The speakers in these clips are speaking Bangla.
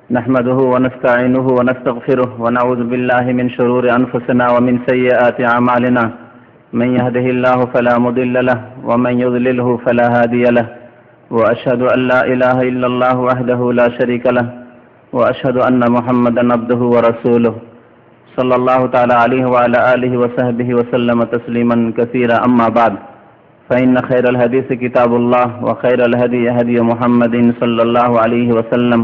نحمده ونستعينه ونستغفره ونعوذ بالله من شرور أنفسنا ومن سيئات أعمالنا من يهده الله فلا مضل له ومن يضلله فلا هادي له وأشهد أن لا إله إلا الله وحده لا شريك له وأشهد أن محمدا عبده ورسوله صلى الله تعالى عليه وعلى آله وصحبه وسلم تسليما كثيرا. أما بعد، فإن خير الحديث كتاب الله وخير الهدي هدي محمد صلى الله عليه وسلم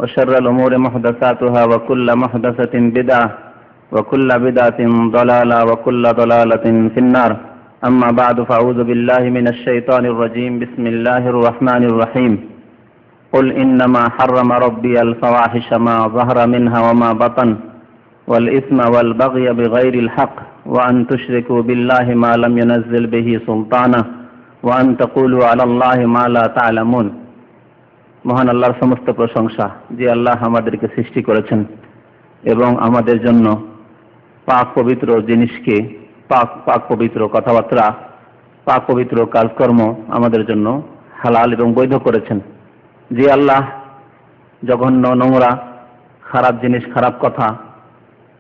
وشر الأمور محدثاتها وكل محدثة بدعة وكل بدعة ضلالة وكل ضلالة في النار. أما بعد، فأعوذ بالله من الشيطان الرجيم. بسم الله الرحمن الرحيم. قل إنما حرم ربي الفواحش ما ظهر منها وما بطن والإثم والبغي بغير الحق وأن تشركوا بالله ما لم ينزل به سلطانا وأن تقولوا على الله ما لا تعلمون. মহান আল্লাহর সমস্ত প্রশংসা, যে আল্লাহ আমাদেরকে সৃষ্টি করেছেন এবং আমাদের জন্য পাক পবিত্র জিনিসকে, পাক পবিত্র কথাবার্তা, পাক পবিত্র কাজকর্ম আমাদের জন্য হালাল এবং বৈধ করেছেন। যে আল্লাহ জঘন্য, নোংরা, খারাপ জিনিস, খারাপ কথা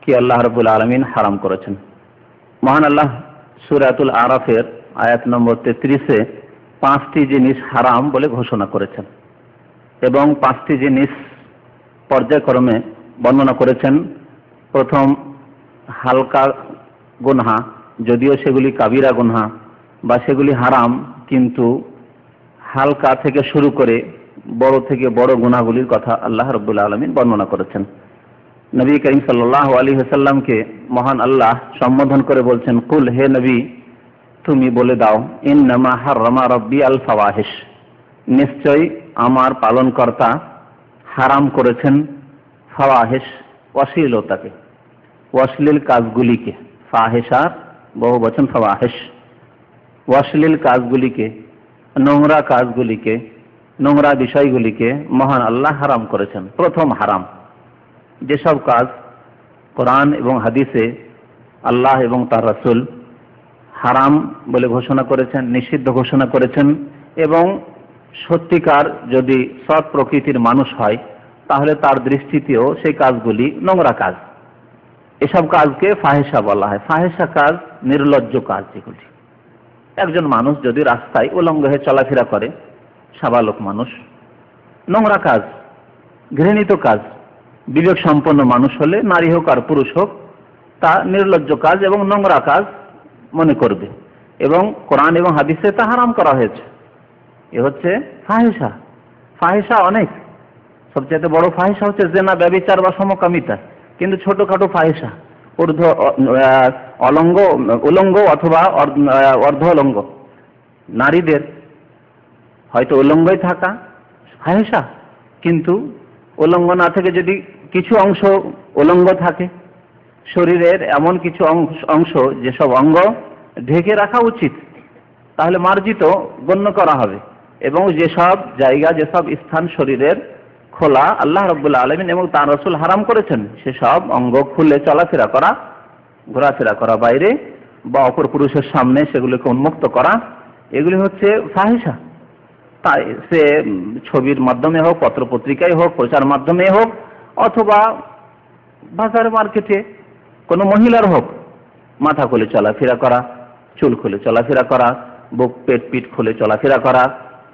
কি আল্লাহ রাব্বুল আলামিন হারাম করেছেন। মহান আল্লাহ সূরাতুল আরাফের আয়াত নম্বর 33-এ 5টি জিনিস হারাম বলে ঘোষণা করেছেন এবং 5টি জিনিস পর্যায়ক্রমে বর্ণনা করেছেন। প্রথম, হালকা গুনহা, যদিও সেগুলি কাবিরা গুনহা বা সেগুলি হারাম, কিন্তু হালকা থেকে শুরু করে বড় থেকে বড় গুনাহগুলির কথা আল্লাহ রাব্বুল আলামিন বর্ণনা করেছেন। নবী করিম সাল্লাল্লাহু আলাইহি ওয়াসাল্লামকে মহান আল্লাহ সম্বোধন করে বলছেন, কুল, হে নবী তুমি বলে দাও, ইন্নামা হাররামা রাব্বি আল ফাওয়াহিশ, নিশ্চয় আমার পালনকর্তা হারাম করেছেন ফাওয়াহিশ, অশ্লীলতাকে, অশ্লীল কাজগুলিকে। ফাহিশার বহু বচন ফাওয়াহিশ। অশ্লীল কাজগুলিকে, নোংরা কাজগুলিকে, নোংরা বিষয়গুলিকে মহান আল্লাহ হারাম করেছেন। প্রথম হারাম, যেসব কাজ কোরআন এবং হাদিসে আল্লাহ এবং তার রাসূল হারাম বলে ঘোষণা করেছেন, নিষিদ্ধ ঘোষণা করেছেন, এবং সত্যিকার যদি সৎ প্রকৃতির মানুষ হয় তাহলে তার দৃষ্টিতেও সেই কাজগুলি নোংরা কাজ। এসব কাজকে ফাহিশা বলা হয়। ফাহিশা কাজ, নির্লজ্জ কাজ যেগুলি। একজন মানুষ যদি রাস্তায় উলঙ্গ হয়ে চলাফেরা করে, সাবালক মানুষ, নোংরা কাজ, ঘৃণিত কাজ। বিবেক সম্পন্ন মানুষ হলে, নারী হোক আর পুরুষ হোক, তা নির্লজ্জ কাজ এবং নোংরা কাজ মনে করবে, এবং কোরআন এবং হাদিসে তা হারাম করা হয়েছে। এ হচ্ছে ফাহিশা। ফাহিশা অনেক। সবচেয়ে বড় ফাহিশা হচ্ছে জেনা, ব্যভিচার বা সমকামিতা। কিন্তু ছোটখাটো ফাহিশা, উলঙ্গ অথবা অর্ধ উলঙ্গ নারীদের, হয়তো উলঙ্গই থাকা ফাহিশা, কিন্তু উলঙ্গ না থেকে যদি কিছু অংশ উলঙ্গ থাকে, শরীরের এমন কিছু অংশ যেসব অঙ্গ ঢেকে রাখা উচিত, তাহলে মার্জিত গণ্য করা হবে। এবং যেসব জায়গা, যেসব স্থান শরীরের খোলা আল্লাহ রাব্বুল আলামিন এবং তার রাসূল হারাম করেছেন, সেসব অঙ্গ খুলে চলাফেরা করা, ঘোরাফেরা করা বাইরে বা অপর পুরুষের সামনে সেগুলোকে উন্মুক্ত করা, এগুলি হচ্ছে ফাহিশা। তাই সে ছবির মাধ্যমে হোক, পত্রপত্রিকায় হোক, প্রচার মাধ্যমে হোক, অথবা বাজার মার্কেটে কোনো মহিলার হোক, মাথা খুলে চলাফেরা করা, চুল খুলে চলাফেরা করা, বুক, পেট, পিঠ খুলে চলাফেরা করা,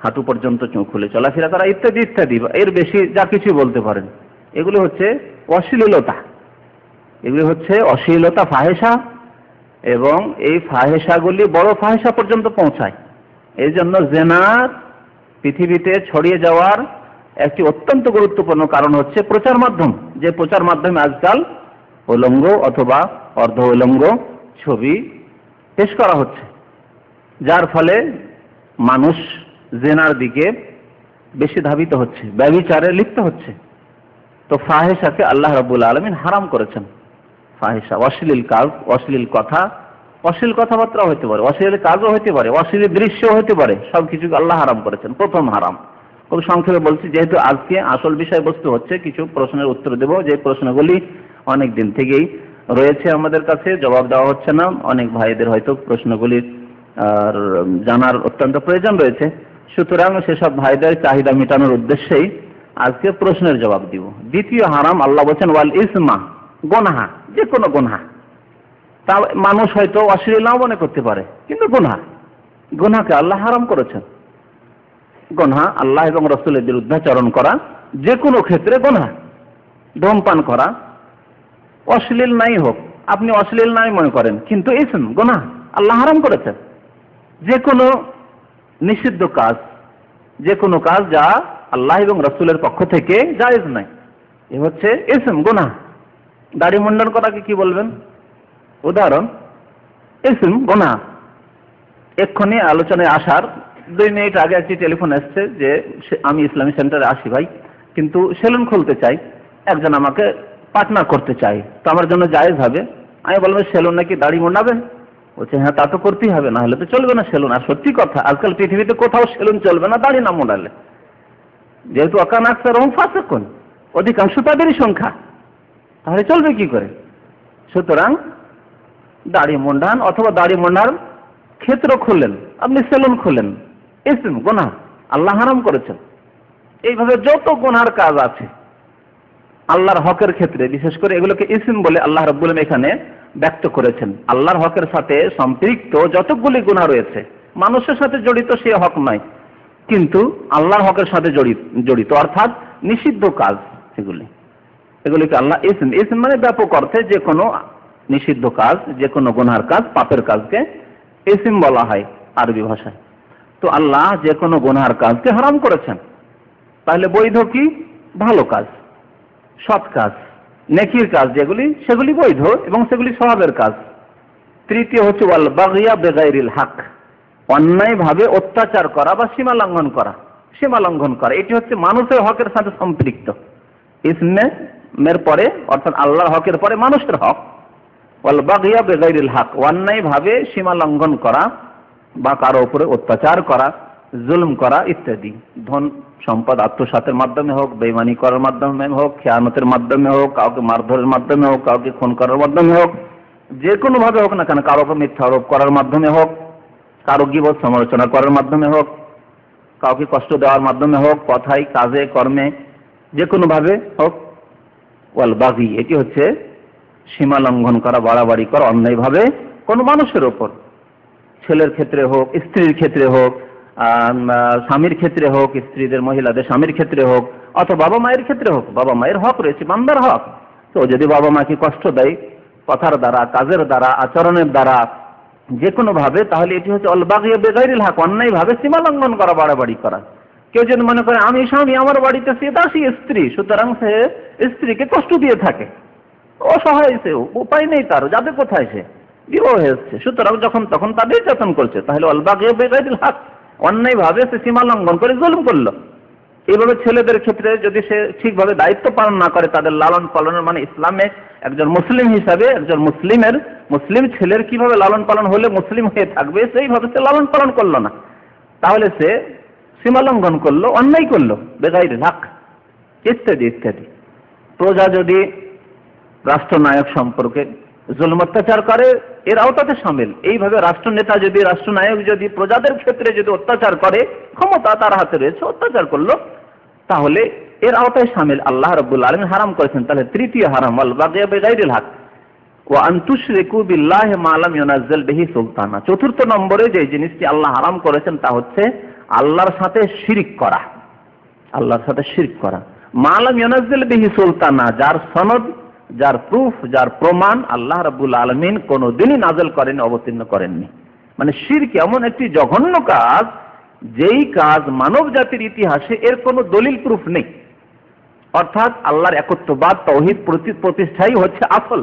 হাঁটু পর্যন্ত চোখ খুলে চলাফেরা করা, ইত্যাদি ইত্যাদি, এর বেশি যা কিছু বলতে পারেন, এগুলো হচ্ছে অশ্লীলতা। এগুলি হচ্ছে অশ্লীলতা, ফাহিশা, এবং এই ফাহিশাগুলি বড় ফাহিশা পর্যন্ত পৌঁছায়। এই জন্য জেনার পৃথিবীতে ছড়িয়ে যাওয়ার একটি অত্যন্ত গুরুত্বপূর্ণ কারণ হচ্ছে প্রচার মাধ্যম। যে প্রচার মাধ্যমে আজকাল উলঙ্গ অথবা অর্ধ উলঙ্গ ছবি পেশ করা হচ্ছে, যার ফলে মানুষ জেনার দিকে বেশি ধাবিত হচ্ছে, ব্যভিচারে লিপ্ত হচ্ছে। তো ফাহিশাকে আল্লাহ রাব্বুল আলামিন হারাম করেছেন। ফাহিশা, অশ্লীল কাজ, অশ্লীল কথা, অশ্লীল কথাবার্তা হতে পারে, অশ্লীল কাজও হতে পারে, অশ্লীল দৃশ্য হতে পারে, সবকিছু আল্লাহ হারাম করেছেন। প্রথম হারাম। খুব সংক্ষেপে বলছি, যেহেতু আজকে আসল বিষয়বস্তু হচ্ছে কিছু প্রশ্নের উত্তর দেব, যে প্রশ্নগুলি অনেক দিন থেকেই রয়েছে আমাদের কাছে, জবাব দেওয়া হচ্ছে না। অনেক ভাইদের হয়তো প্রশ্নগুলির জানার অত্যন্ত প্রয়োজন রয়েছে। সুতরাং সেসব ভাইদের চাহিদা মেটানোর উদ্দেশ্যেই আজকে প্রশ্নের জবাব দিব। দ্বিতীয় হারাম আল্লাহ বলছেন ওয়াল ইসমা, গুনাহ, যে কোনো গুনাহ। তা মানুষ হয়তো অশ্লীল নাও মনে করতে পারে, কিন্তু গুনাহকে আল্লাহ হারাম করেছেন। গুনাহ আল্লাহ এবং রাসূলের বিরুদ্ধাচরণ করা, যে কোনো ক্ষেত্রে গুনাহ। ধূমপান করা, অশ্লীল নাই হোক, আপনি অশ্লীল নাই মনে করেন, কিন্তু ইসম, গুনাহ, আল্লাহ হারাম করেছেন। যে কোনো নিষিদ্ধ কাজ, যে কোনো কাজ যা আল্লাহ এবং রাসূলের পক্ষ থেকে জায়েজ নাই, এ হচ্ছে ইসম, গুনাহ। দাড়ি মুন্ডন করাকে কি বলবেন? উদাহরণ, ইসম, গুনাহ। এক্ষুনি আলোচনায় আসার 2 মিনিট আগে একটি টেলিফোন এসছে যে আমি ইসলামী সেন্টারে আসি ভাই, কিন্তু সেলুন খুলতে চাই, একজন আমাকে পার্টনার করতে চাই, তো আমার জন্য জায়েজ হবে? আমি বলবো সেলুন নাকি দাড়ি মুন্ডাবেন? বলছে হ্যাঁ, তা তো করতেই হবে, না হলে তো চলবে না সেলুন। আর সত্যি কথা, আজকাল পৃথিবীতে কোথাও সেলুন চলবে না দাড়ি না মুন্ডালে, যেহেতু আকান আকসার ফাসিকুন, অধিকাংশ তাদেরই সংখ্যা, তাহলে চলবে কি করে? সুতরাং দাড়ি মুন্ডান অথবা দাড়ি মুন্ডার ক্ষেত্র খুললেন, আপনি সেলুন খুললেন, ইসম, গুনাহ, আল্লাহ হারাম করেছেন। এইভাবে যত গুনাহর কাজ আছে আল্লাহর হকের ক্ষেত্রে, বিশেষ করে এগুলোকে ইসম বলে আল্লাহ রাব্বুল আলামিন এখানে ব্যক্ত করেছেন। আল্লাহর হকের সাথে সম্পৃক্ত যতগুলি গুনাহ রয়েছে, মানুষের সাথে জড়িত সে হক নয়, কিন্তু আল্লাহর হকের সাথে জড়িত অর্থাৎ নিষিদ্ধ কাজ, এগুলিকে আল্লাহ ইসম মানে ব্যাপক অর্থে যে কোনো নিষিদ্ধ কাজ, যে কোনো গুনাহর কাজ, পাপের কাজকে ইসম বলা হয় আরবি ভাষায়। তো আল্লাহ যে কোনো গুনাহর কাজকে হারাম করেছেন। তাহলে বৈধ কি? ভালো কাজ, সৎ কাজ, নেকির কাজ যেগুলি, সেগুলি বৈধ এবং সেগুলি সওয়াবের কাজ। তৃতীয় হচ্ছে ওয়াল বাগিয়া বিগাইরিল হক, অন্যায় ভাবে অত্যাচার করা বা সীমা লঙ্ঘন করা, এটি হচ্ছে মানুষের হকের সাথে সম্পৃক্ত। ইসমের পরে অর্থাৎ আল্লাহর হকের পরে মানুষের হক। ওয়াল বাগিয়া বিগাইরিল হক, অন্যায় ভাবে সীমা লঙ্ঘন করা বা কারো উপরে অত্যাচার করা, জুলুম করা ইত্যাদি। ধন সম্পদ আত্মসাতের মাধ্যমে হোক, বেঈমানি করার মাধ্যমে হোক, খেয়ানতের মাধ্যমে হোক, কাউকে মারধরের মাধ্যমে হোক, কাউকে খুন করার মাধ্যমে হোক, যে কোনো ভাবে হোক না কেন, কারো উপর মিথ্যা আরোপ করার মাধ্যমে হোক, কারো গীবত সমালোচনা করার মাধ্যমে হোক, কাউকে কষ্ট দেওয়ার মাধ্যমে হোক, কথায়, কাজে, কর্মে, যে কোনো ভাবে হোক। ওয়াল বাগি, এটি হচ্ছে সীমা লঙ্ঘন করা, বাড়াবাড়ি করা অন্যায় ভাবে কোনো মানুষের ওপর, ছেলের ক্ষেত্রে হোক, স্ত্রীর ক্ষেত্রে হোক, স্বামীর ক্ষেত্রে হোক, স্ত্রীদের, মহিলাদের স্বামীর ক্ষেত্রে হোক, অথবা বাবা মায়ের ক্ষেত্রে হোক। বাবা মায়ের হক রয়েছে, বান্দার হক। তো যদি বাবা মাকে কষ্ট দেয় কথার দ্বারা, কাজের দ্বারা, আচরণের দ্বারা, যে কোনো ভাবে, তাহলে এটি হচ্ছে আল বাগিয়া বিগাইরিল হক, অন্যায় ভাবে সীমা লঙ্ঘন করা, বাড়াবাড়ি করা। কেউ যদি মনে করে আমি স্বামী, আমার বাড়িতে সে দাসী স্ত্রী, সুতরাং সে স্ত্রীকে কষ্ট দিয়ে থাকে, অসহায়, সে উপায় নেই তার, যাবে কোথায়, সে বিবাহ হয়েছে, সুতরাং যখন তখন তাদের নির্যাতন করছে, তাহলে আল বাগিয়া বিগাইরিল হক, অন্যায় ভাবে সে সীমা লঙ্ঘন করে জুলুম করলো। এইভাবে ছেলেদের ক্ষেত্রে যদি সে ঠিকভাবে দায়িত্ব পালন না করে, তাদের লালন পালনের, মানে ইসলামে একজন মুসলিম হিসাবে একজন মুসলিম ছেলের কিভাবে লালন পালন হলে মুসলিম হয়ে থাকবে, সেইভাবে সে লালন পালন করলো না, তাহলে সে সীমা লঙ্ঘন করলো, অন্যায় করলো, বেগাইরিল হক ইত্যাদি ইত্যাদি। প্রজা যদি রাষ্ট্রনায়ক সম্পর্কে জুলুম অত্যাচার করে, এর আওতাতে শামিল। এইভাবে রাষ্ট্রনেতা যদি, রাষ্ট্রনায়ক যদি প্রজাদের ক্ষেত্রে যদি অত্যাচার করে, ক্ষমতা তার হাতে রয়েছে, অত্যাচার করলো, তাহলে এর আওতায় শামিল। আল্লাহ রাব্বুল আলামিন হারাম করেছেন। তাহলে তৃতীয় হারাম ওয়াল বাগিয়া বিগাইরিল হক ওয়া আন তুশরিকু বিল্লাহি মা লাম ইউনাজ্জিল বিহি সুলতানা। চতুর্থ নম্বরে যে জিনিসটি আল্লাহ হারাম করেছেন তা হচ্ছে আল্লাহর সাথে শিরক করা, আল্লাহর সাথে শিরক করা। মা লাম ইউনাজ্জিল বিহি সুলতানা, যার সনদ, যার প্রুফ, যার প্রমাণ আল্লাহ রাব্বুল আলামিন কোনোদিনই নাযিল করেন, অবতীর্ণ করেননি। মানে শিরক এমন একটি জঘন্য কাজ, যেই কাজ মানব জাতির ইতিহাসে এর কোনো দলিল প্রুফ নেই। অর্থাৎ আল্লাহর একত্ববাদ, তাওহীদ প্রতিষ্ঠাই হচ্ছে আসল,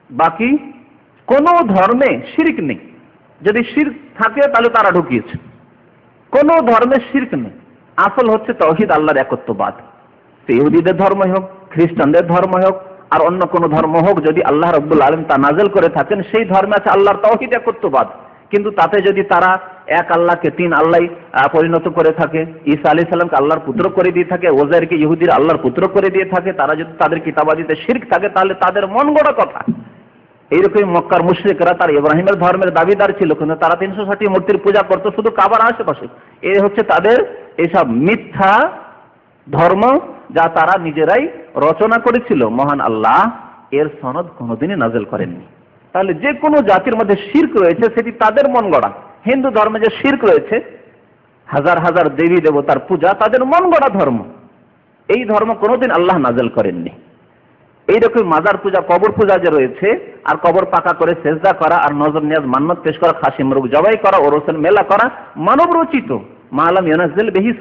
বাকি কোন ধর্মে শিরক নেই। যদি শিরক থাকে তাহলে তারা ঢুকিয়েছে, কোন ধর্মে শিরক নেই। আসল হচ্ছে তাওহীদ, আল্লাহর একত্ববাদ। ইহুদিদের ধর্ম হোক, খ্রিস্টানদের ধর্ম হোক, আর অন্য কোন ধর্ম হোক, যদি আল্লাহ রাব্বুল আলামিন তা নাযিল করে থাকেন, সেই ধর্মে আছে আল্লাহর তাওহীদ, একত্ববাদ। কিন্তু তাতে যদি তারা এক আল্লাহকে তিন আল্লাহ পরিণত করে থাকে, ঈসা আলাইহিস সালামকে আল্লাহর পুত্র করে দিয়ে থাকে, ওজাইরকে ইহুদিরা আল্লাহর পুত্র করে দিয়ে থাকে, তারা যদি তাদের কিতাবাদিতে শিরক থাকে, তাহলে তাদের মন গড়া কথা। এইরকম মক্কার মুশরিকরা তার ইব্রাহিমের ধর্মের দাবিদার ছিল, কিন্তু তারা 360 মূর্তির পূজা করতো শুধু কাবার আশেপাশে। এই হচ্ছে তাদের এইসব মিথ্যা ধর্ম যা তারা নিজেরাই রচনা করেছিল, মহান আল্লাহ এর সনদ কোনোদিনই নাযিল করেননি। তাহলে যে কোনো জাতির মধ্যে শিরক রয়েছে সেটি তাদের মন গড়া। হিন্দু ধর্মে যে শিরক রয়েছে, হাজার হাজার দেবী দেবতার পূজা, তাদের মন গড়া ধর্ম। এই ধর্ম কোনোদিন আল্লাহ নাযিল করেননি। এইরকম মাজার পূজা, কবর পূজা যে রয়েছে, আর কবর পাকা করে সেজদা করা, আর নজর নিয়াজ মান্নত পেশ করা, খাসি মুরগ জবাই করা, ওরসের মেলা করা, মানব রচিত, মালাম ইয়ানাজ্জিল বিহি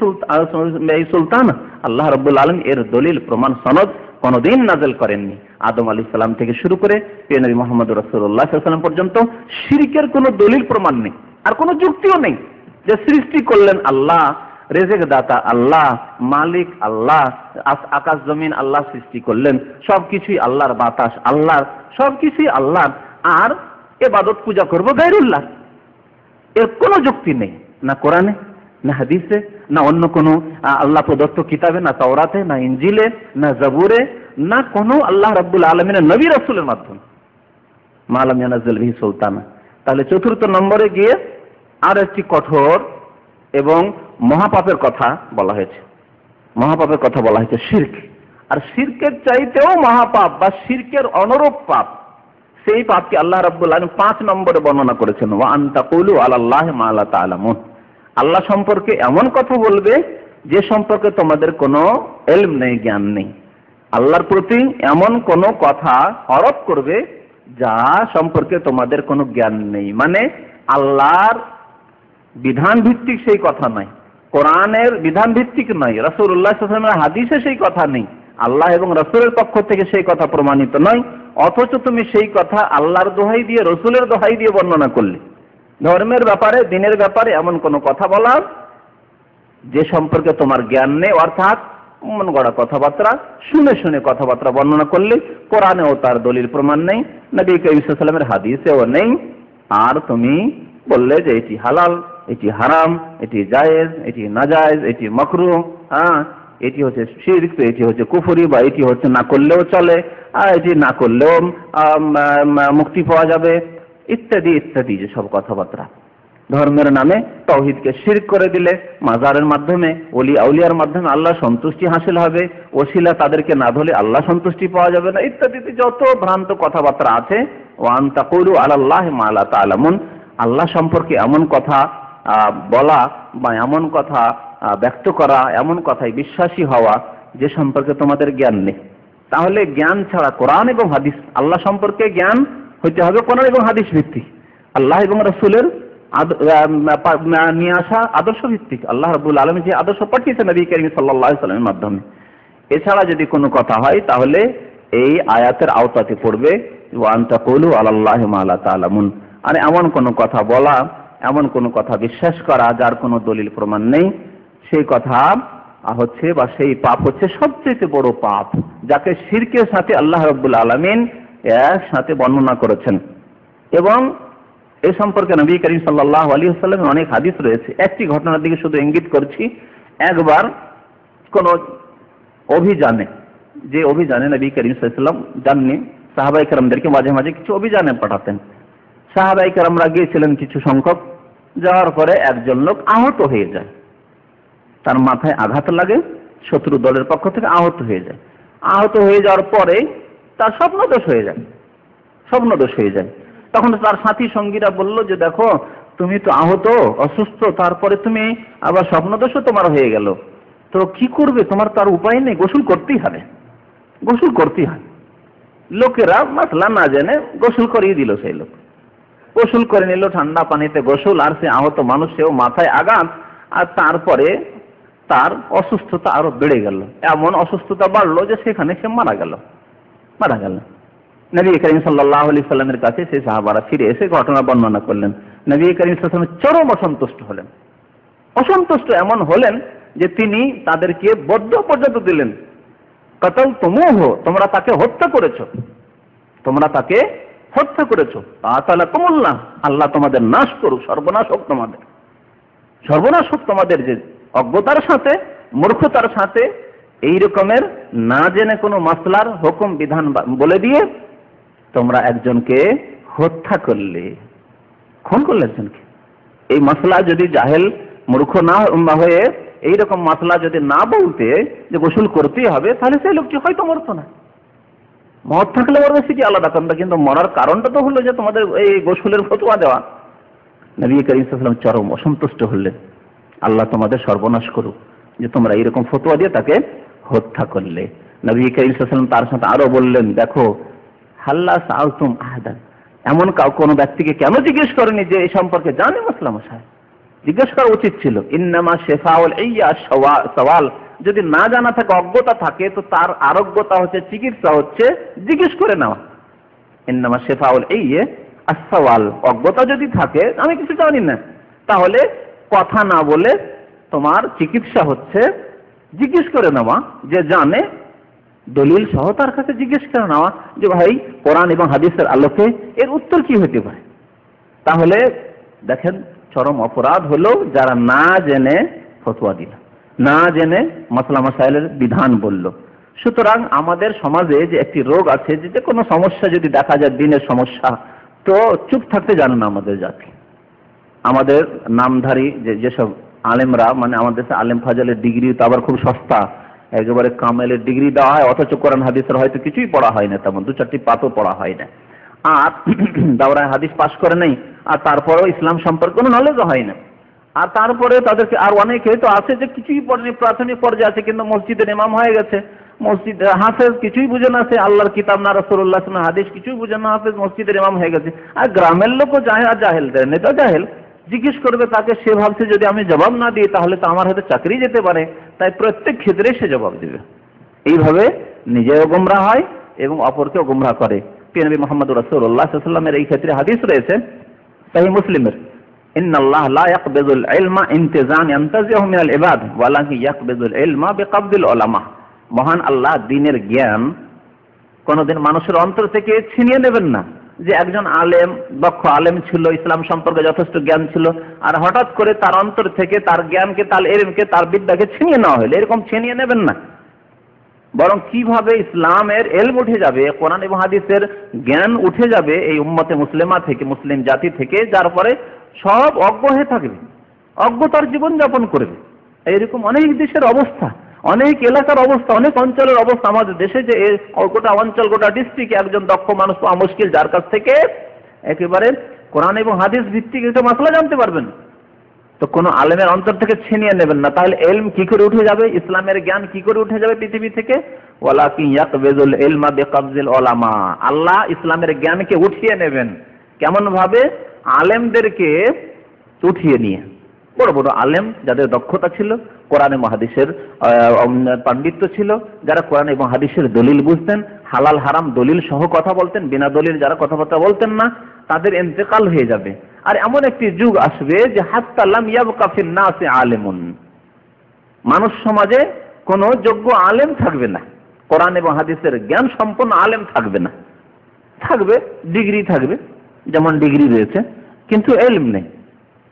সুলতান, আল্লাহ রাব্বুল আলামিন এর দলিল প্রমাণ সনদ কোনদিন নাযিল করেননি। আদম আলাইহিস সালাম থেকে শুরু করে প্রিয় নবী মুহাম্মদ রাসূলুল্লাহ সাল্লাল্লাহু আলাইহি ওয়াসাল্লাম পর্যন্ত শিরকের কোনো দলিল প্রমাণ নেই, আর কোনো যুক্তিও নেই যে সৃষ্টি করলেন আল্লাহ, রেজেক দাতা আল্লাহ, মালিক আল্লাহ, আকাশ জমিন আল্লাহ সৃষ্টি করলেন, সবকিছুই আল্লাহর, বাতাস আল্লাহর, সবকিছুই আল্লাহর, আর ইবাদত পূজা করব গায়রুল্লাহ। এর কোনো যুক্তি নেই, না কোরআনে, না হাদিসে, না অন্য কোনো আল্লাহ প্রদত্ত কিতাবে, না তাওরাতে, না ইনজিলে, না জাবুরে, না কোনো আল্লাহ রাব্বুল আলামিনের নবী রাসূলের মাধ্যমে। মালাম ইয়ানাজ্জিল বিহি সুলতানা। তাহলে চতুর্থ নম্বরে গিয়ে আর একটি কঠোর এবং মহাপাপের কথা বলা হয়েছে। মহাপাপের কথা বলা হয়েছে শিরক। আর শিরকের চাইতেও মহাপাপ বা শিরকের অনুরূপ পাপ, সেই পাপকে আল্লাহ রাব্বুল আলামিন 5 নম্বরে বর্ণনা করেছেন, ওয়া আন তাকুলু আলাল্লাহি মা লা তা'লামুন। আল্লাহ সম্পর্কে এমন কথা বলবে যে সম্পর্কে তোমাদের কোনো ইলম নেই, জ্ঞান নেই। আল্লাহর প্রতি এমন কোনো কথা আরোপ করবে যা সম্পর্কে তোমাদের কোনো জ্ঞান নেই। মানে আল্লাহর বিধান ভিত্তিক সেই কথা নয়, কোরআনের বিধান ভিত্তিক নয়, রাসূলুল্লাহ সাল্লাল্লাহু আলাইহি ওয়াসাল্লামের হাদিসে সেই কথা নেই, আল্লাহ এবং রাসূলের পক্ষ থেকে সেই কথা প্রমাণিত নয়, অথচ তুমি সেই কথা আল্লাহর দোহাই দিয়ে, রাসূলের দোহাই দিয়ে বর্ণনা করলে। ধর্মের ব্যাপারে, দিনের ব্যাপারে এমন কোনো কথা বলা যে সম্পর্কে তোমার জ্ঞান নেই, অর্থাৎ মন গড়া কথাবার্তা, শুনে শুনে কথাবার্তা বর্ণনা করলে, কোরআনেও তার দলিল প্রমাণ নেই, নবী করিম সাল্লাল্লাহু আলাইহি ওয়াসাল্লামের হাদিসেও নেই, আর তুমি বললে যে এটি হালাল, এটি হারাম, এটি জায়েজ, এটি নাজায়েজ, এটি মাকরুহ, এটি হচ্ছে শিরক, এটি হচ্ছে কুফরি, বা এটি হচ্ছে না করলেও চলে, আর এটি না করলেও মুক্তি পাওয়া যাবে, ইত্যাদি ইত্যাদি যে সব কথাবার্তা। ধর্মের নামে তাওহীদকে শিরক করে দিলে, মাজারের মাধ্যমে, ওলি আউলিয়ার মাধ্যমে আল্লাহ সন্তুষ্টি হাসিল হবে, ওসিলা তাদেরকে না ধরে আল্লাহ সন্তুষ্টি পাওয়া যাবে না, ইত্যাদি যত ভ্রান্ত কথাবার্তা আছে। ওয়া আন তাকুলু আলাল্লাহি মা লা তা'লামুন। আল্লাহ সম্পর্কে এমন কথা বলা বা এমন কথা ব্যক্ত করা, এমন কথায় বিশ্বাসী হওয়া যে সম্পর্কে তোমাদের জ্ঞান নেই। তাহলে জ্ঞান ছাড়া কোরআন এবং হাদিস, আল্লাহ সম্পর্কে জ্ঞান হইতে হবে কোরআন এবং হাদিস ভিত্তিক, আল্লাহ এবং রাসূলের নিয়ে আসা আদর্শ ভিত্তিক, আল্লাহ রাব্বুল আলামিন যে আদর্শ পাঠিয়েছেন নবী করিম সাল্লাল্লাহু আলাইহি ওয়াসাল্লামের মাধ্যমে। এছাড়া যদি কোনো কথা হয় তাহলে এই আয়াতের আওতাতে পড়বে, ওয়া আন তাকুলু আলাল্লাহি মা লা তা'লামুন। আর এমন কোনো কথা বলা, এমন কোনো কথা বিশ্বাস করা যার কোনো দলিল প্রমাণ নেই, সেই কথা হচ্ছে বা সেই পাপ হচ্ছে সবচেয়ে বড় পাপ, যাকে শিরকের সাথে আল্লাহ রাব্বুল আলামিন একসাথে বর্ণনা করেছেন। এবং এ সম্পর্কে নবী করিম সাল্লাল্লাহু আলাইহি ওয়াসাল্লামের অনেক হাদিস রয়েছে। একটি ঘটনার দিকে শুধু ইঙ্গিত করছি। একবার কোন অভিযানে, যে অভিযানে নবী করিম সাল্লাল্লাহু আলাইহি ওয়াসাল্লাম যাননি, সাহাবায়ে কেরামদেরকে মাঝে মাঝে কিছু অভিযানে পাঠাতেন। সাহাবায়ে কেরামরা গিয়েছিলেন কিছু সংখ্যক, যাওয়ার পরে একজন লোক আহত হয়ে যায়, তার মাথায় আঘাত লাগে, শত্রু দলের পক্ষ থেকে আহত হয়ে যায়। আহত হয়ে যাওয়ার পরে তার স্বপ্নদোষ হয়ে যায়, স্বপ্নদোষ হয়ে যায়। তখন তার সাথী সঙ্গীরা বলল যে দেখো, তুমি তো আহত, অসুস্থ, তারপরে তুমি আবার স্বপ্নদোষও তোমার হয়ে গেল, তো কি করবে? তোমার তার উপায় নেই, গোসল করতেই হবে, গোসল করতেই হবে। লোকেরা মাসলা না জেনে গোসল করিয়ে দিল। সেই লোক গোসল করে নিল, ঠান্ডা পানিতে গোসল, আর সে আহত মানুষ, সেও মাথায় আঘাত, আর তারপরে তার অসুস্থতা আরো বেড়ে গেল, এমন অসুস্থতা বাড়লো যে সেখানে সে মারা গেল। নবী করিম সাল্লাল্লাহু আলাইহি ওয়াসাল্লামের কাছে সেই সাহাবারা ফিরে এসে ঘটনা বর্ণনা করলেন। নবী করিম সাল্লাল্লাহু আলাইহি ওয়াসাল্লাম চরম অসন্তুষ্ট হলেন। অসন্তুষ্ট এমন হলেন যে তিনি তাদেরকে বদ্য পর্যন্ত দিলেন, কাতালতুমুহু, তোমরা তাকে হত্যা করেছো, তোমরা তাকে হত্যা করেছো। কাতালাকুমুল্লাহ, আল্লাহ তোমাদের নাশ করুক, সর্বনাশ হোক তোমাদের, সর্বনাশ হোক তোমাদের। যে অজ্ঞতার সাথে, মূর্খতার সাথে এই রকমের না জেনে কোনো মাসলার হুকুম বিধান বলে দিয়ে তোমরা একজনকে হত্যা করলে, খুন করলে একজনকে। এই মাসলা যদি জাহেল মূর্খ না হয়ে এইরকম মাসলা যদি না বলতে যে গোসল করতেই হবে, তাহলে সেই লোকটি হয়তো মরতো না। মত থাকলে মরবে সেটি আলাদা কথা, কিন্তু মরার কারণটা তো হলো যে তোমাদের এই গোসলের ফতোয়া দেওয়া। নবী করিম সাল্লাল্লাহু আলাইহি ওয়াসাল্লাম চরম অসন্তুষ্ট হলেন, আল্লাহ তোমাদের সর্বনাশ করুক যে তোমরা এরকম ফতোয়া দিয়ে তাকে হত্যা করলে। নবী করিম সাল্লাল্লাহু আলাইহি ওয়াসাল্লাম তার সাথে আরো বললেন, দেখো হাল্লা সাআলতুম আহাদান, এমন কোনো ব্যক্তিকে কেন জিজ্ঞেস করেনি যে এই সম্পর্কে জানে মাসলা মাসাইল? জিজ্ঞেস করা উচিত ছিল। ইন্নামা শিফাউল ইয়া সওয়াল, যদি না জানা থাকে, অজ্ঞতা থাকে, তো তার আরোগ্যতা হচ্ছে, চিকিৎসা হচ্ছে জিজ্ঞেস করে নেওয়া। ইন্নামা শিফাউল ইয়া as-সওয়াল, অজ্ঞতা যদি থাকে, আমি কিছু জানি না, তাহলে কথা না বলে তোমার চিকিৎসা হচ্ছে জিজ্ঞেস করে নেওয়া। যে জানে দলিল সহ তার কাছে জিজ্ঞেস করে নেওয়া যে ভাই কোরআন এবং হাদিসের আলোকে এর উত্তর কি হতে পারে। তাহলে দেখেন চরম অপরাধ হলো যারা না জেনে ফতোয়া দিল, না জেনে মাসলা মাসাইলের বিধান বলল। সুতরাং আমাদের সমাজে যে একটি রোগ আছে, যে কোনো সমস্যা যদি দেখা যায় দিনের সমস্যা, তো চুপ থাকতে জানে না আমাদের জাতি। আমাদের নামধারী যেসব আলেমরা, মানে আমাদের দেশে আলেম ফাজালের ডিগ্রি তো আবার খুব সস্তা, একেবারে কামেলের ডিগ্রি দেওয়া হয়, অথচ কোরআন হাদিসের হয়তো কিছুই পড়া হয় না, তেমন 2-4টি পাতও পড়া হয় না, আর দাওরায় হাদিস পাশ করে নেই, আর তারপরেও ইসলাম সম্পর্কে কোনো নলেজও হয় না। আর তারপরে তাদেরকে আর অনেকে তো আছে যে কিছুই পড়েনি, প্রাথমিক পর্যায়ে আছে, কিন্তু মসজিদের ইমাম হয়ে গেছে, মসজিদ হাফেজ, কিছুই বুঝে না, সে আল্লাহর কিতাব না রাসূলুল্লাহ সাল্লাল্লাহু আলাইহি হাদিস কিছুই বুঝে না, হাফেজ মসজিদের ইমাম হয়ে গেছে। আর গ্রামের লোকও জাহেল, নেতা জাহেল, জিজ্ঞেস করবে তাকে, সে ভাবছে যদি আমি জবাব না দিই তাহলে তো আমার হয়তো চাকরি যেতে পারে, তাই প্রত্যেক ক্ষেত্রে সে জবাব দেবে। এইভাবে নিজেও গোমরাহ হয় এবং অপরকেও গোমরাহ করে। নবী মুহাম্মদ রাসূলুল্লাহ সাল্লাল্লাহু আলাইহি ওয়াসাল্লামের এই ক্ষেত্রে হাদিস রয়েছে সহিহ মুসলিমের, ইন্নাল্লাহ লা ইয়াকবিজুল ইলমা ইনতিজান ইয়ানতাজিহু মিনাল ইবাদ ওয়ালাকিন ইয়াকবিজুল ইলমা বিকবদিল উলামা। মহান আল্লাহ দ্বীনের জ্ঞান কোনদিন মানুষের অন্তর থেকে ছিনিয়ে নেবেন না। যে একজন আলেম, দক্ষ আলেম ছিল, ইসলাম সম্পর্কে যথেষ্ট জ্ঞান ছিল, আর হঠাৎ করে তার অন্তর থেকে তার জ্ঞানকে, তার ইলমকে, তার বিদ্যাকে ছিনিয়ে নেওয়া হলো, এরকম ছিনিয়ে নেবেন না। বরং কিভাবে ইসলামের ইলম উঠে যাবে, কোরআন এবং হাদিসের জ্ঞান উঠে যাবে এই উম্মতে মুসলিমা থেকে, মুসলিম জাতি থেকে, যার পরে সব অজ্ঞ হয়ে থাকবে, অজ্ঞতার জীবন যাপন করবে। এইরকম অনেক দেশের অবস্থা, অনেক এলাকার অবস্থা, অনেক অঞ্চলের অবস্থা। আমাদের দেশে যে গোটা অঞ্চল, গোটা ডিস্ট্রিক্টে একজন দক্ষ মানুষ পাওয়া মুশকিল, যার কাছ থেকে একেবারে কোরআন এবং হাদিস ভিত্তিক একটা মাসলা জানতে পারবেন। তো কোনো আলেমের অন্তর থেকে ছিনিয়ে নেবেন না, তাহলে ইলম কি করে উঠে যাবে, ইসলামের জ্ঞান কি করে উঠে যাবে পৃথিবী থেকে? ওয়ালাকিন ইয়াকবিজুল ইলমা বিকবজিল উলামা। আল্লাহ ইসলামের জ্ঞানকে উঠিয়ে নেবেন। কেমন ভাবে? আলেমদেরকে উঠিয়ে নিয়ে, বড় বড় আলেম যাদের দক্ষতা ছিল, কোরআন এবং হাদিসের পাণ্ডিত্য ছিল, যারা কোরআন এবং হাদিসের দলিল বুঝতেন, হালাল হারাম দলিল সহ কথা বলতেন, বিনা দলিল যারা কথাবার্তা বলতেন না, তাদের ইন্তেকাল হয়ে যাবে। আর এমন একটি যুগ আসবে যে হাত্তা লাম ইয়াবকা ফিন নাসি আলেমুন, মানুষ সমাজে কোনো যোগ্য আলেম থাকবে না, কোরআন এবং হাদিসের জ্ঞান সম্পন্ন আলেম থাকবে না। থাকবে ডিগ্রি, থাকবে যেমন ডিগ্রি রয়েছে, কিন্তু ইলম নেই,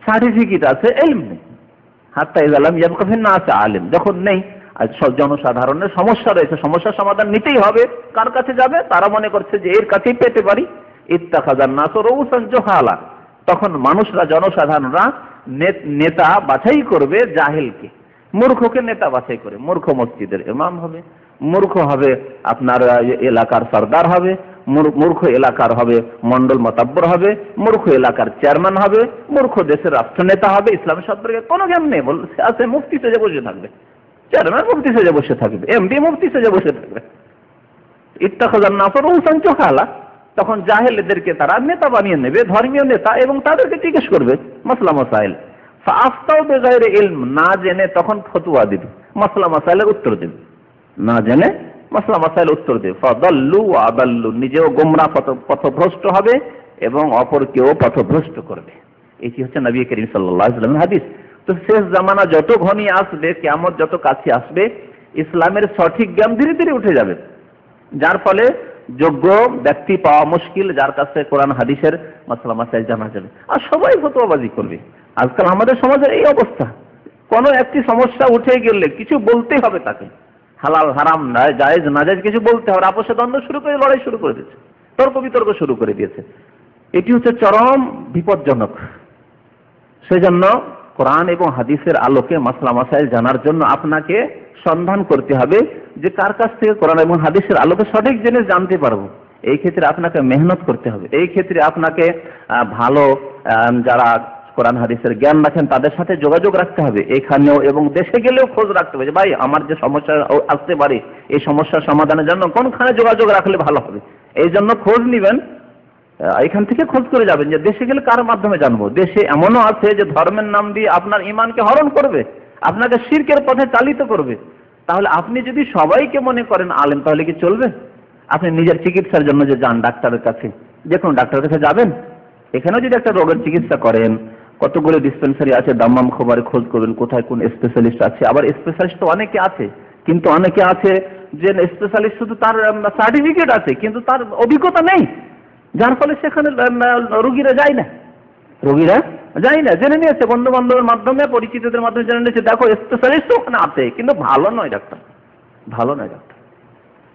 সার্টিফিকেট আছে, ইলম নেই। হাত্তা ইযা লাম ইয়াবকা ফিন নাসি আলেম, যখন নেই, আর জনসাধারণের সমস্যা রয়েছে, সমস্যার সমাধান নিতেই হবে, কার কাছে যাবে? তারা মনে করছে যে এর কাছেই পেতে পারি। ইত্তাখাযান নাসু রউসান জুহালা, তখন মানুষরা, জনসাধারণরা নেতা বাছাই করবে জাহেলকে, মূর্খকে নেতা বাছাই করে। মূর্খ মসজিদের ইমাম হবে, মূর্খ হবে আপনার এলাকার সরদার হবে, মূর্খ এলাকার হবে মন্ডল মাতাব্বর হবে, মূর্খ এলাকার চেয়ারম্যান হবে, মূর্খ দেশের রাষ্ট্রনেতা হবে। ইসলাম সম্পর্কে কোনো জ্ঞান নেই, বলছে আছে মুফতি সেজে বসে থাকবে, চেয়ারম্যান মুফতি সেজে বসে থাকবে, এমপি মুফতি সেজে বসে থাকবে। ইত্তাখাযান নাসু রউসান জুহালা, তখন জাহেলদেরকে তারা নেতা বানিয়ে নেবে, ধর্মীয় নেতা, এবং তাদেরকে জিজ্ঞেস করবে মাসলা মাসাইল। ফাআফতাউ বিগাইরি ইলম, না জেনে তখন ফতোয়া দিবে, মাসলা মাসাইলের উত্তর দেবে, না জেনে মাসলা মাসাইল উত্তর দেবে। ফাদাল্লু ওয়া আদাল্লু, নিজেও গোমরাহ পথভ্রষ্ট হবে এবং অপরকেও পথভ্রষ্ট করবে। এটি হচ্ছে নবী করিম সাল্লাল্লাহু আলাইহি ওয়াসাল্লামের হাদিস। তো শেষ জামানা যত ঘনিয়ে আসবে, কিয়ামত যত কাছে আসবে, ইসলামের সঠিক জ্ঞান ধীরে ধীরে উঠে যাবে, যার ফলে যোগ্য ব্যক্তি পাওয়া মুশকিল, যার কাছে কোরআন হাদিসের মাসলা মাসাইল জানা যাবে। আর সবাই ফতোয়াবাজি করবে। আজকাল আমাদের সমাজের এই অবস্থা, কোনো একটি সমস্যা উঠে গেলে কিছু বলতে হবে তাকে, হালাল হারাম জায়েজ নাজায়েজ কিছু বলতে হবে, আপোষে দ্বন্দ্ব শুরু করে, লড়াই শুরু করে দিয়েছে, তর্ক বিতর্ক শুরু করে দিয়েছে। এটি হচ্ছে চরম বিপজ্জনক। সেজন্য কোরআন এবং হাদিসের আলোকে মাসলা মাসাইল জানার জন্য আপনাকে সন্ধান করতে হবে যে কার কাছ থেকে কোরআন এবং হাদিসের আলোকে সঠিক জিনিস জানতে পারবো। এই ক্ষেত্রে আপনাকে মেহনত করতে হবে। এই ক্ষেত্রে আপনাকে ভালো যারা কোরআন হাদিসের জ্ঞান রাখেন তাদের সাথে যোগাযোগ রাখতে হবে। এখানেও এবং দেশে গেলেও খোঁজ রাখতে হবে যে ভাই আমার যে সমস্যা আসতে পারে এই সমস্যার সমাধানের জন্য কোনখানে যোগাযোগ রাখলে ভালো হবে। এই জন্য খোঁজ নিবেন, এখান থেকে খোঁজ করে যাবেন যে দেশে গেলে কার মাধ্যমে জানবো। দেশে এমনও আছে যে ধর্মের নাম দিয়ে আপনার ঈমানকে হরণ করবে, আপনাকে শিরকের পথে চালিত করবে। তাহলে আপনি যদি সবাইকে মনে করেন আলেম তাহলে কি চলবে? আপনি নিজের চিকিৎসার জন্য যে যান ডাক্তারের কাছে, যে কোনো ডাক্তারের কাছে যাবেন, এখানেও যদি একটা রোগের চিকিৎসা করেন কতগুলো ডিসপেন্সারি আছে, দাম্মাম খবরে খোঁজ করবেন কোথায় কোন স্পেশালিস্ট আছে। আবার স্পেশালিস্ট তো অনেকে আছে, কিন্তু অনেকে আছে যে স্পেশালিস্ট শুধু তার সার্টিফিকেট আছে কিন্তু তার অভিজ্ঞতা নেই, যার ফলে সেখানে রোগীরা যায় না। জেনে নিয়েছে বন্ধু বান্ধবের মাধ্যমে, পরিচিতদের মাধ্যমে জেনে নিয়েছে দেখো স্পেশালিস্ট ওখানে আছে কিন্তু ভালো নয় ডাক্তার,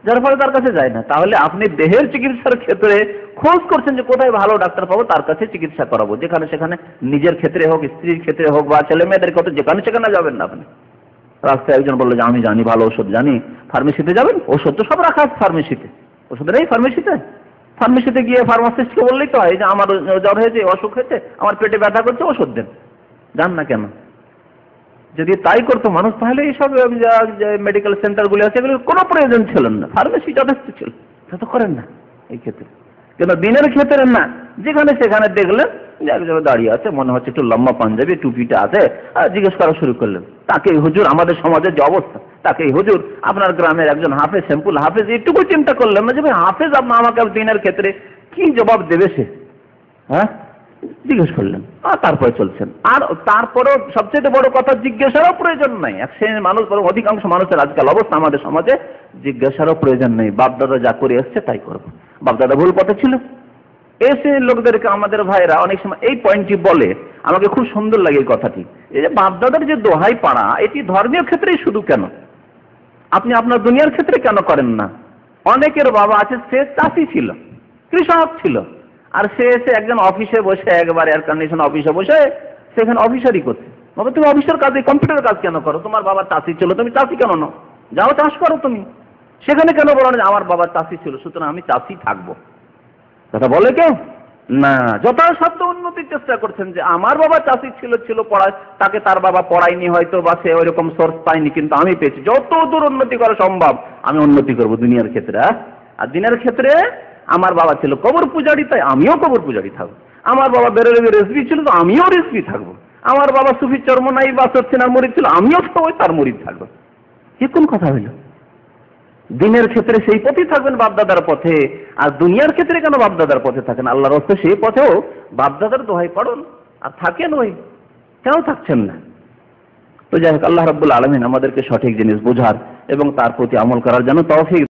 যার ফলে তার কাছে যায় না। তাহলে আপনি দেহের চিকিৎসার ক্ষেত্রে খোঁজ করছেন যে কোথায় ভালো ডাক্তার পাবো, তার কাছে চিকিৎসা করাবো। যেখানে সেখানে নিজের ক্ষেত্রে হোক, স্ত্রীর ক্ষেত্রে হোক, বা ছেলে মেয়েদের ক্ষেত্রে যেখানে সেখানে যাবেন না। আপনি রাস্তায় একজন বললো যে আমি জানি ভালো ওষুধ জানি, ফার্মেসিতে যাবেন, ওষুধ তো সব রাখা আছে ফার্মেসিতে, ওষুধ নেই ফার্মেসিতে গিয়ে ফার্মাসিস্টকে বললেই তো হয় যে আমার জ্বর হয়েছে, অসুখ হয়েছে, আমার পেটে ব্যথা করছে, ওষুধ দেন। যান না কেন? যদি তাই করতো মানুষ তাহলে এইসব মেডিকেল সেন্টারগুলি আছে এগুলোর কোনো প্রয়োজন ছিল না, ফার্মেসি যথেষ্ট ছিল। তা তো করেন না এই ক্ষেত্রে, কিন্তু দিনের ক্ষেত্রে না। যেখানে সেখানে দেখলেন যে এক জায়গায় দাঁড়িয়ে আছে, মনে হচ্ছে একটু লম্বা পাঞ্জাবি টুপিটা আছে, আর জিজ্ঞেস করা শুরু করলেন তাকে হুজুর, আমাদের সমাজের যে অবস্থা, তাকে হুজুর আপনার গ্রামের একজন হাফেজ, সিম্পল হাফেজ, এইটুকু চিন্তা করলেন না যে ভাই হাফেজ আমাকে দিনের ক্ষেত্রে কি জবাব দেবে সে, হ্যাঁ জিজ্ঞেস করলেন আর তারপরে চলছেন। আর তারপরেও সবচেয়ে বড় কথা, জিজ্ঞাসারও প্রয়োজন নাই। এক শ্রেণীর মানুষ, বরং অধিকাংশ মানুষের আজকাল অবস্থা আমাদের সমাজে, জিজ্ঞাসারও প্রয়োজন নেই। বাপদাদা যা করে এসছে তাই করবো, বাপদাদা ভুল পথে ছিল। এই শ্রেণীর লোকদেরকে আমাদের ভাইরা অনেক সময় এই পয়েন্টটি বলে, আমাকে খুব সুন্দর লাগে এই কথাটি। এই যে বাপদাদার যে দোহাই পাড়া, এটি ধর্মীয় ক্ষেত্রেই শুধু কেন, আপনি আপনার দুনিয়ার ক্ষেত্রে কেন করেন না? অনেকের বাবা আছে সে চাষি ছিল, কৃষক ছিল, আর সে এসে একজন অফিসে বসে, একবার এয়ার কন্ডিশন অফিসে বসে সেখানে অফিসারই করছে। বাবা তুমি অফিসের কাজে কম্পিউটার কাজ কেন করো? তোমার বাবা চাষি ছিল, তুমি চাষি কেন নাও? যাও চাষ করো তুমি। সেখানে কেন বলো না আমার বাবা চাষি ছিল সুতরাং আমি চাষি থাকবো? কথা বলে কেউ না। যথাসাধ্য উন্নতির চেষ্টা করছেন যে আমার বাবা চাষি ছিল পড়ায়, তাকে তার বাবা পড়ায়নি হয়তো, বা সে ওইরকম সোর্স পায়নি, কিন্তু আমি পেয়েছি। যত দূর উন্নতি করা সম্ভব আমি উন্নতি করবো দুনিয়ার ক্ষেত্রে। আর দিনের ক্ষেত্রে আমার বাবা ছিল কবর পূজারি, তাই আমিও কবর পূজারি থাকবো। আমার বাবা বেরেলবি রেসবি ছিল, তো আমিও রেসবি থাকবো। আমার বাবা সুফি চরমনাই বা সচ্ছিনার মুরিদ ছিল, আমিও সবাই তার মুরিদ থাকবো। এ কোন কথা হইল? দিনের ক্ষেত্রে সেই পথে থাকবেন, বাপদাদার পথে। আর দুনিয়ার ক্ষেত্রে কেন বাপদাদার পথে থাকেন? আল্লাহর রাস্তায় সেই পথেও বাপদাদার দোহাই পড়ুন আর থাকেন, ওই কেন থাকছেন না? তো যাই হোক, আল্লাহ রাব্বুল আলামিন আমাদেরকে সঠিক জিনিস বোঝার এবং তার প্রতি আমল করার জন্য তৌফিক